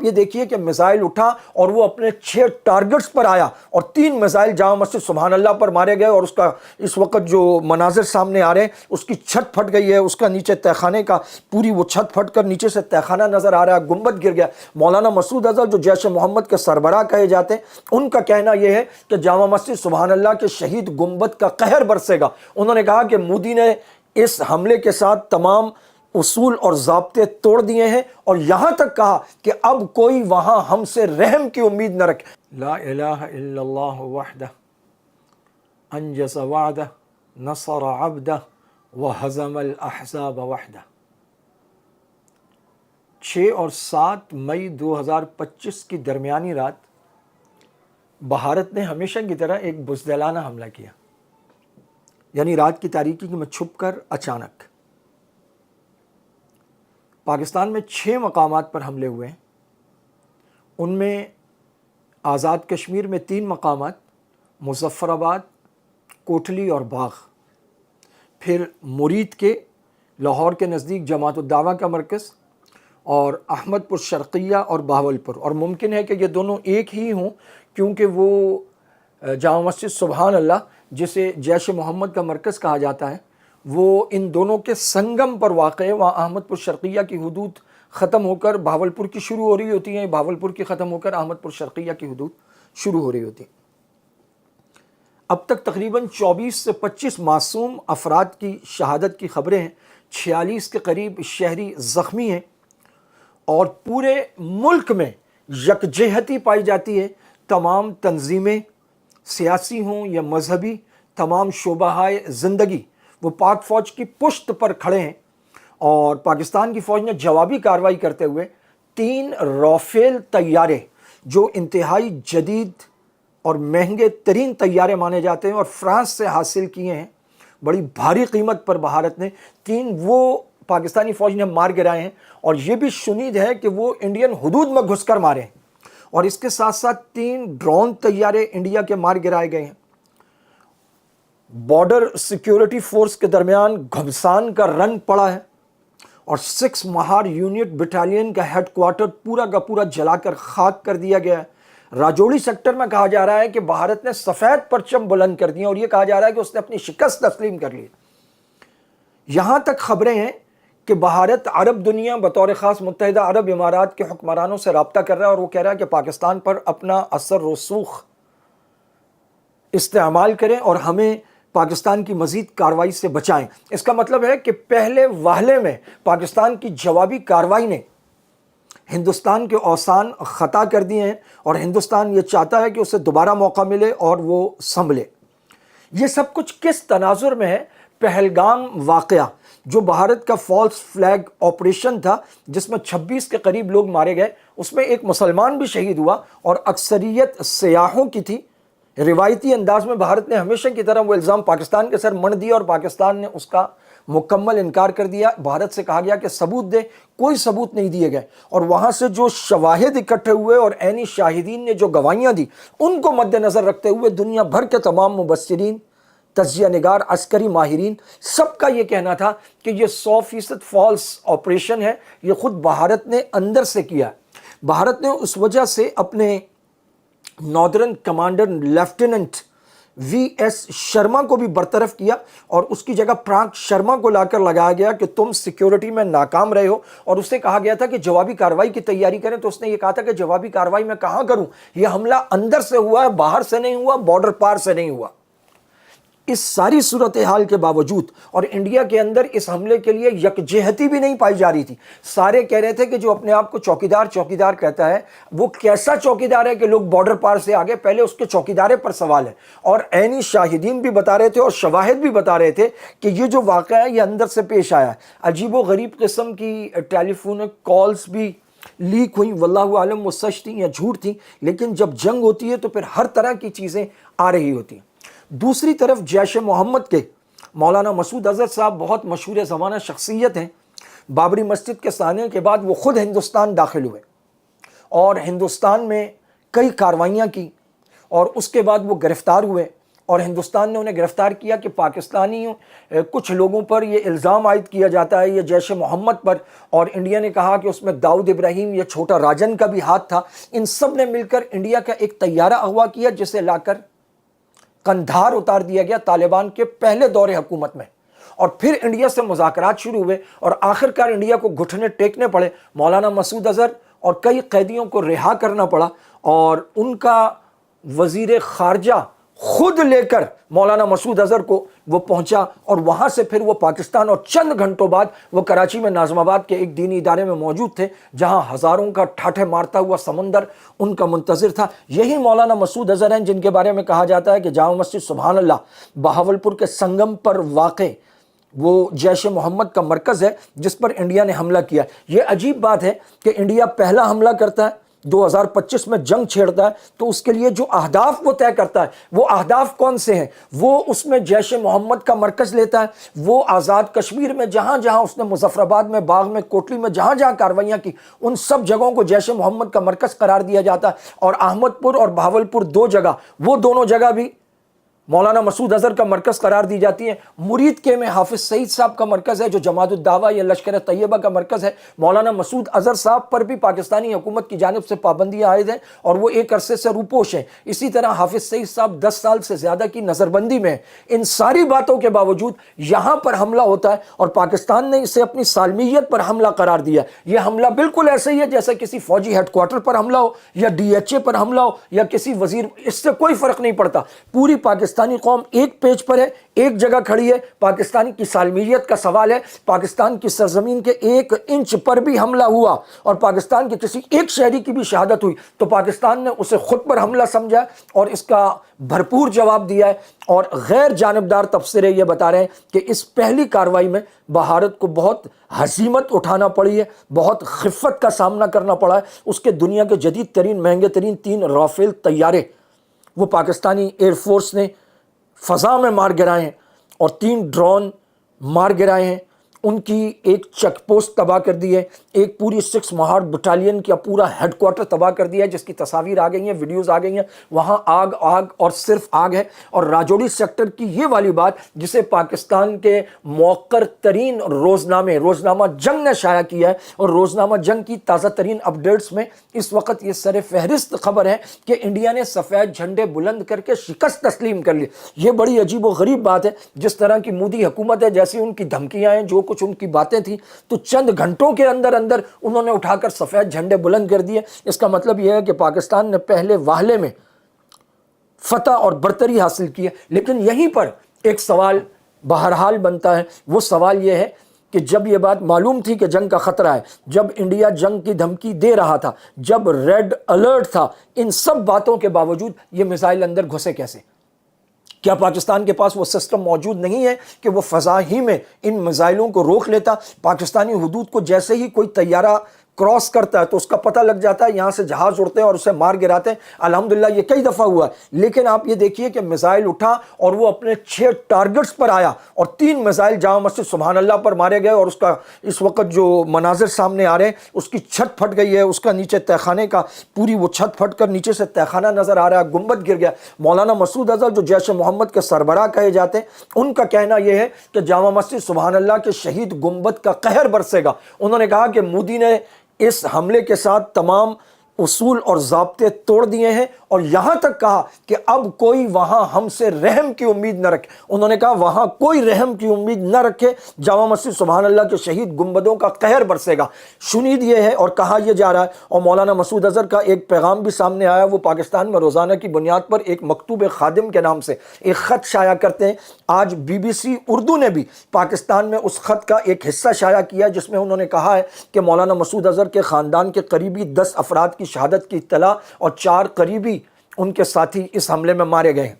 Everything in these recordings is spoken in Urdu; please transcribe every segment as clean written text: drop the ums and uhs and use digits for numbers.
یہ دیکھیے کہ میزائل اٹھا اور وہ اپنے 6 ٹارگٹس پر آیا اور 3 میزائل جامع مسجد سبحان اللہ پر مارے گئے، اور اس کا اس وقت جو مناظر سامنے آ رہے ہیں، اس کی چھت پھٹ گئی ہے، اس کا نیچے تہخانے کا پوری وہ چھت پھٹ کر نیچے سے تہخانہ نظر آ رہا ہے، گنبد گر گیا۔ مولانا مسعود اظہر جو جیش محمد کے سربراہ کہے جاتے ہیں، ان کا کہنا یہ ہے کہ جامع مسجد سبحان اللہ کے شہید گنبد کا قہر برسے گا۔ انہوں نے کہا کہ مودی نے اس حملے کے ساتھ تمام اصول اور ضابطے توڑ دیے ہیں، اور یہاں تک کہا کہ اب کوئی وہاں ہم سے رحم کی امید نہ رکھے۔ لا الہ الا اللہ وحدہ انجز وعدہ نصر عبدہ وہزم الاحزاب وحدہ۔ 6 اور 7 مئی 2025 کی درمیانی رات بھارت نے ہمیشہ کی طرح ایک بزدلانہ حملہ کیا، یعنی رات کی تاریکی میں چھپ کر اچانک پاکستان میں 6 مقامات پر حملے ہوئے ہیں۔ ان میں آزاد کشمیر میں 3 مقامات، مظفر آباد، کوٹلی اور باغ، پھر مرید کے لاہور کے نزدیک جماعت الدعوہ کا مرکز، اور احمد پور شرقیہ اور بہاولپور، اور ممکن ہے کہ یہ دونوں ایک ہی ہوں کیونکہ وہ جامع مسجد سبحان اللہ جسے جیش محمد کا مرکز کہا جاتا ہے وہ ان دونوں کے سنگم پر واقع ہے۔ وہاں احمد پور شرقیہ کی حدود ختم ہو کر بہاولپور کی شروع ہو رہی ہوتی ہیں، بہاولپور کی ختم ہو کر احمد پور شرقیہ کی حدود شروع ہو رہی ہوتی ہیں۔ اب تک تقریباً 24 سے 25 معصوم افراد کی شہادت کی خبریں ہیں، 46 کے قریب شہری زخمی ہیں، اور پورے ملک میں یکجہتی پائی جاتی ہے۔ تمام تنظیمیں سیاسی ہوں یا مذہبی، تمام شعبۂ زندگی وہ پاک فوج کی پشت پر کھڑے ہیں، اور پاکستان کی فوج نے جوابی کارروائی کرتے ہوئے 3 رافیل طیارے جو انتہائی جدید اور مہنگے ترین طیارے مانے جاتے ہیں اور فرانس سے حاصل کیے ہیں، بڑی بھاری قیمت پر بھارت نے 3 وہ پاکستانی فوج نے مار گرائے ہیں، اور یہ بھی شنید ہے کہ وہ انڈین حدود میں گھس کر مارے ہیں، اور اس کے ساتھ ساتھ 3 ڈرون طیارے انڈیا کے مار گرائے گئے ہیں۔ بارڈر سیکیورٹی فورس کے درمیان گھمسان کا رن پڑا ہے، اور 6 مہار یونٹ بٹالین کا ہیڈ کوارٹر پورا کا پورا جلا کر خاک کر دیا گیا ہے۔ راجوڑی سیکٹر میں کہا جا رہا ہے کہ بھارت نے سفید پرچم بلند کر دیے، اور یہ کہا جا رہا ہے کہ اس نے اپنی شکست تسلیم کر لی۔ یہاں تک خبریں ہیں کہ بھارت عرب دنیا بطور خاص متحدہ عرب امارات کے حکمرانوں سے رابطہ کر رہا ہے، اور وہ کہہ رہا ہے کہ پاکستان پر اپنا اثر رسوخ استعمال کریں اور ہمیں پاکستان کی مزید کارروائی سے بچائیں۔ اس کا مطلب ہے کہ پہلے وہلے میں پاکستان کی جوابی کارروائی نے ہندوستان کے اوسان خطا کر دیے ہیں، اور ہندوستان یہ چاہتا ہے کہ اسے دوبارہ موقع ملے اور وہ سنبھلے۔ یہ سب کچھ کس تناظر میں ہے؟ پہلگام واقعہ جو بھارت کا فالس فلیگ آپریشن تھا، جس میں 26 کے قریب لوگ مارے گئے، اس میں ایک مسلمان بھی شہید ہوا اور اکثریت سیاحوں کی تھی۔ روایتی انداز میں بھارت نے ہمیشہ کی طرح وہ الزام پاکستان کے سر مڑ دیا، اور پاکستان نے اس کا مکمل انکار کر دیا۔ بھارت سے کہا گیا کہ ثبوت دے، کوئی ثبوت نہیں دیے گئے، اور وہاں سے جو شواہد اکٹھے ہوئے اور عینی شاہدین نے جو گواہیاں دی، ان کو مد نظر رکھتے ہوئے دنیا بھر کے تمام مبصرین، تجزیہ نگار، عسکری ماہرین، سب کا یہ کہنا تھا کہ یہ 100% فالس آپریشن ہے، یہ خود بھارت نے اندر سے کیا۔ بھارت نے اس وجہ سے اپنے northern commander lieutenant V S Sharma کو بھی برطرف کیا، اور اس کی جگہ پرانک شرما کو لا کر لگایا گیا کہ تم سیکیورٹی میں ناکام رہے ہو، اور اسے کہا گیا تھا کہ جوابی کارروائی کی تیاری کریں، تو اس نے یہ کہا تھا کہ جوابی کارروائی میں کہاں کروں، یہ حملہ اندر سے ہوا ہے، باہر سے نہیں ہوا، بارڈر پار سے نہیں ہوا۔ اس ساری صورتحال کے باوجود اور انڈیا کے اندر اس حملے کے لیے یکجہتی بھی نہیں پائی جا رہی تھی۔ سارے کہہ رہے تھے کہ جو اپنے آپ کو چوکیدار چوکیدار کہتا ہے، وہ کیسا چوکیدار ہے کہ لوگ بارڈر پار سے آگے، پہلے اس کے چوکیدارے پر سوال ہے۔ اور عینی شاہدین بھی بتا رہے تھے اور شواہد بھی بتا رہے تھے کہ یہ جو واقعہ ہے یہ اندر سے پیش آیا ہے۔ عجیب و غریب قسم کی ٹیلی فونک کالز بھی لیک ہوئیں، واللہ عالم وہ سچ تھیں یا جھوٹ تھیں، لیکن جب جنگ ہوتی ہے تو پھر ہر طرح کی چیزیں آ رہی ہوتی ہیں۔ دوسری طرف جیش محمد کے مولانا مسعود اظہر صاحب بہت مشہور زمانہ شخصیت ہیں۔ بابری مسجد کے سانے کے بعد وہ خود ہندوستان داخل ہوئے اور ہندوستان میں کئی کارروائیاں کی، اور اس کے بعد وہ گرفتار ہوئے، اور ہندوستان نے انہیں گرفتار کیا کہ پاکستانی کچھ لوگوں پر یہ الزام عائد کیا جاتا ہے یہ جیش محمد پر، اور انڈیا نے کہا کہ اس میں داؤد ابراہیم یا چھوٹا راجن کا بھی ہاتھ تھا۔ ان سب نے مل کر انڈیا کا ایک طیارہ اغوا کیا جسے لا کر قندھار اتار دیا گیا طالبان کے پہلے دور حکومت میں، اور پھر انڈیا سے مذاکرات شروع ہوئے اور آخرکار انڈیا کو گھٹنے ٹیکنے پڑے، مولانا مسعود اظہر اور کئی قیدیوں کو رہا کرنا پڑا، اور ان کا وزیر خارجہ خود لے کر مولانا مسعود اظہر کو وہ پہنچا، اور وہاں سے پھر وہ پاکستان، اور چند گھنٹوں بعد وہ کراچی میں ناظم آباد کے ایک دینی ادارے میں موجود تھے جہاں ہزاروں کا ٹھاٹھے مارتا ہوا سمندر ان کا منتظر تھا۔ یہی مولانا مسعود اظہر ہیں جن کے بارے میں کہا جاتا ہے کہ جامع مسجد سبحان اللہ بہاولپور کے سنگم پر واقع وہ جیش محمد کا مرکز ہے جس پر انڈیا نے حملہ کیا۔ یہ عجیب بات ہے کہ انڈیا پہلا حملہ کرتا ہے، 2025 میں جنگ چھیڑتا ہے، تو اس کے لیے جو اہداف وہ طے کرتا ہے وہ اہداف کون سے ہیں؟ وہ اس میں جیش محمد کا مرکز لیتا ہے، وہ آزاد کشمیر میں جہاں جہاں اس نے مظفر آباد میں، باغ میں، کوٹلی میں جہاں جہاں کاروائیاں کی ان سب جگہوں کو جیش محمد کا مرکز قرار دیا جاتا ہے، اور احمد پور اور بہاولپور دو جگہ، وہ دونوں جگہ بھی مولانا مسعود اظہر کا مرکز قرار دی جاتی ہے۔ مرید کے میں حافظ سعید صاحب کا مرکز ہے جو جماعت الدعوہ یا لشکر طیبہ کا مرکز ہے۔ مولانا مسعود اظہر صاحب پر بھی پاکستانی حکومت کی جانب سے پابندیاں عائد ہیں اور وہ ایک عرصے سے روپوش ہیں۔ اسی طرح حافظ سعید صاحب 10 سال سے زیادہ کی نظر بندی میں ہیں۔ ان ساری باتوں کے باوجود یہاں پر حملہ ہوتا ہے اور پاکستان نے اسے اپنی سالمیت پر حملہ قرار دیا۔ یہ حملہ بالکل ایسے ہی ہے جیسے کسی فوجی ہیڈ کوارٹر پر حملہ ہو یا DHA پر حملہ ہو یا کسی وزیر، اس سے کوئی فرق نہیں پڑتا۔ پوری پاکستانی قوم ایک پیج پر ہے، ایک جگہ کھڑی ہے۔ پاکستان کی سالمیت کا سوال ہے، پاکستان کی سرزمین کے 1 انچ پر بھی حملہ ہوا اور پاکستان کے کسی ایک شہری کی بھی شہادت ہوئی تو پاکستان نے اسے خود پر حملہ سمجھا اور اس کا بھرپور جواب دیا ہے۔ اور غیر جانبدار تبصرے یہ بتا رہے ہیں کہ اس پہلی کارروائی میں بھارت کو بہت ہزیمت اٹھانا پڑی ہے، بہت خفت کا سامنا کرنا پڑا ہے۔ اس کے دنیا کے جدید ترین، مہنگے ترین 3 رافیل طیارے وہ پاکستانی ایئر فورس نے فضا میں مار گرائے ہیں اور 3 ڈرون مار گرائے ہیں۔ ان کی ایک چیک پوسٹ تباہ کر دی ہے، ایک پوری 6 مہار بٹالین کا پورا ہیڈ کوارٹر تباہ کر دیا ہے جس کی تصاویر آ گئی ہیں، ویڈیوز آ گئی ہیں۔ وہاں آگ اور صرف آگ ہے۔ اور راجوری سیکٹر کی یہ والی بات جسے پاکستان کے موقر ترین روزنامہ جنگ نے شائع کیا ہے، اور روزنامہ جنگ کی تازہ ترین اپڈیٹس میں اس وقت یہ سر فہرست خبر ہے کہ انڈیا نے سفید جھنڈے بلند کر کے شکست تسلیم کر لی۔ یہ بڑی عجیب و غریب بات ہے، جس طرح کی مودی حکومت ہے، جیسی ان کی دھمکیاں ہیں، جو کچھ ان کی باتیں تھیں، تو چند گھنٹوں کے اندر انہوں نے اٹھا کر سفید جھنڈے بلند کر دیے۔ اس کا مطلب یہ ہے کہ پاکستان نے پہلے واہلے میں فتح اور برتری حاصل کی ہے۔ لیکن یہیں پر ایک سوال بہرحال بنتا ہے، وہ سوال یہ ہے کہ جب یہ بات معلوم تھی کہ جنگ کا خطرہ ہے، جب انڈیا جنگ کی دھمکی دے رہا تھا، جب ریڈ الرٹ تھا، ان سب باتوں کے باوجود یہ میزائل اندر گھسے کیسے؟ کیا پاکستان کے پاس وہ سسٹم موجود نہیں ہے کہ وہ فضا ہی میں ان میزائلوں کو روک لیتا؟ پاکستانی حدود کو جیسے ہی کوئی طیارہ کراس کرتا ہے تو اس کا پتہ لگ جاتا ہے، یہاں سے جہاز اڑتے ہیں اور اسے مار گراتے ہیں۔ الحمدللہ یہ کئی دفعہ ہوا ہے، لیکن آپ یہ دیکھیے کہ میزائل اٹھا اور وہ اپنے 6 ٹارگٹس پر آیا اور 3 میزائل جامع مسجد سبحان اللہ پر مارے گئے، اور اس کا اس وقت جو مناظر سامنے آ رہے ہیں، اس کی چھت پھٹ گئی ہے، اس کا نیچے تہخانے کا پوری وہ چھت پھٹ کر نیچے سے تہخانہ نظر آ رہا ہے، گنبد گر گیا۔ مولانا مسعود اظہر جو جیش محمد کے سربراہ کہے جاتے ہیں، ان کا کہنا یہ ہے کہ جامع مسجد سبحان اللہ کے شہید گنبد کا قہر برسے گا۔ انہوں نے کہا کہ مودی نے اس حملے کے ساتھ تمام اصول اور ضابطے توڑ دیے ہیں، اور یہاں تک کہا کہ اب کوئی وہاں ہم سے رحم کی امید نہ رکھے۔ انہوں نے کہا وہاں کوئی رحم کی امید نہ رکھے، جامع مسجد سبحان اللہ کے شہید گنبدوں کا قہر برسے گا۔ شنید یہ ہے اور کہا یہ جا رہا ہے، اور مولانا مسعود اظہر کا ایک پیغام بھی سامنے آیا۔ وہ پاکستان میں روزانہ کی بنیاد پر ایک مکتوب خادم کے نام سے ایک خط شائع کرتے ہیں۔ آج BBC اردو نے بھی پاکستان میں اس خط کا ایک حصہ شائع کیا جس میں انہوں نے کہا ہے کہ مولانا مسعود اظہر کے خاندان کے قریبی 10 افراد کی شہادت کی اطلاع اور 4 قریبی ان کے ساتھی اس حملے میں مارے گئے ہیں۔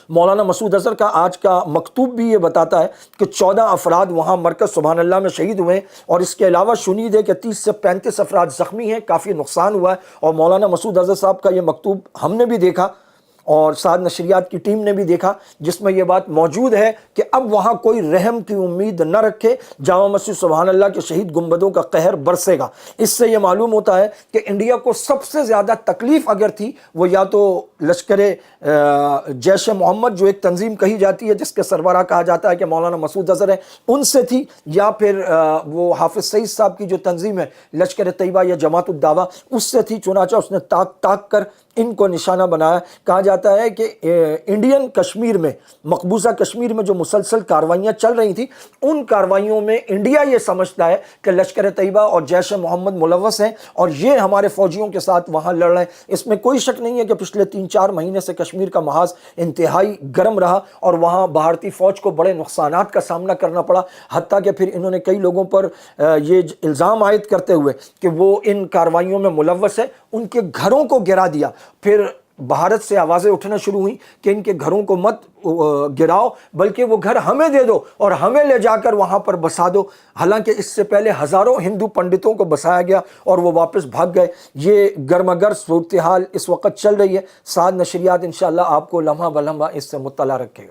مولانا مسعود اظہر کا آج کا مکتوب بھی یہ بتاتا ہے کہ 14 افراد وہاں مرکز سبحان اللہ میں شہید ہوئے ہیں، اور اس کے علاوہ شنید ہے کہ 30 سے 35 افراد زخمی ہیں، کافی نقصان ہوا ہے۔ اور مولانا مسعود اظہر صاحب کا یہ مکتوب ہم نے بھی دیکھا، اور سعد نشریات کی ٹیم نے بھی دیکھا، جس میں یہ بات موجود ہے کہ اب وہاں کوئی رحم کی امید نہ رکھے، جامع مسجد سبحان اللہ کے شہید گنبدوں کا قہر برسے گا۔ اس سے یہ معلوم ہوتا ہے کہ انڈیا کو سب سے زیادہ تکلیف اگر تھی وہ یا تو لشکر جیش محمد جو ایک تنظیم کہی جاتی ہے جس کے سربراہ کہا جاتا ہے کہ مولانا مسعود اظہر ہے، ان سے تھی، یا پھر وہ حافظ سعید صاحب کی جو تنظیم ہے لشکر طیبہ یا جماعت الدعوہ اس سے تھی۔ چنانچہ اس نے تاک کر ان کو نشانہ بنایا۔ کہا جاتا ہے کہ انڈین کشمیر میں، مقبوضہ کشمیر میں جو مسلسل کاروائیاں چل رہی تھیں، ان کاروائیوں میں انڈیا یہ سمجھتا ہے کہ لشکر طیبہ اور جیش محمد ملوث ہیں اور یہ ہمارے فوجیوں کے ساتھ وہاں لڑ رہے ہیں۔ اس میں کوئی شک نہیں ہے کہ پچھلے 3-4 مہینے سے کشمیر کا محاذ انتہائی گرم رہا اور وہاں بھارتی فوج کو بڑے نقصانات کا سامنا کرنا پڑا، حتیٰ کہ پھر انہوں نے کئی لوگوں پر یہ الزام عائد کرتے ہوئے کہ وہ ان کاروائیوں میں ملوث ہے، ان کے گھروں کو گرا دیا۔ پھر بھارت سے آوازیں اٹھنا شروع ہوئیں کہ ان کے گھروں کو مت گراؤ بلکہ وہ گھر ہمیں دے دو اور ہمیں لے جا کر وہاں پر بسا دو۔ حالانکہ اس سے پہلے ہزاروں ہندو پنڈتوں کو بسایا گیا اور وہ واپس بھاگ گئے۔ یہ گرما گرم صورتحال اس وقت چل رہی ہے۔ سعد نشریات انشاءاللہ آپ کو لمحہ بلمحہ اس سے مطلع رکھے گا۔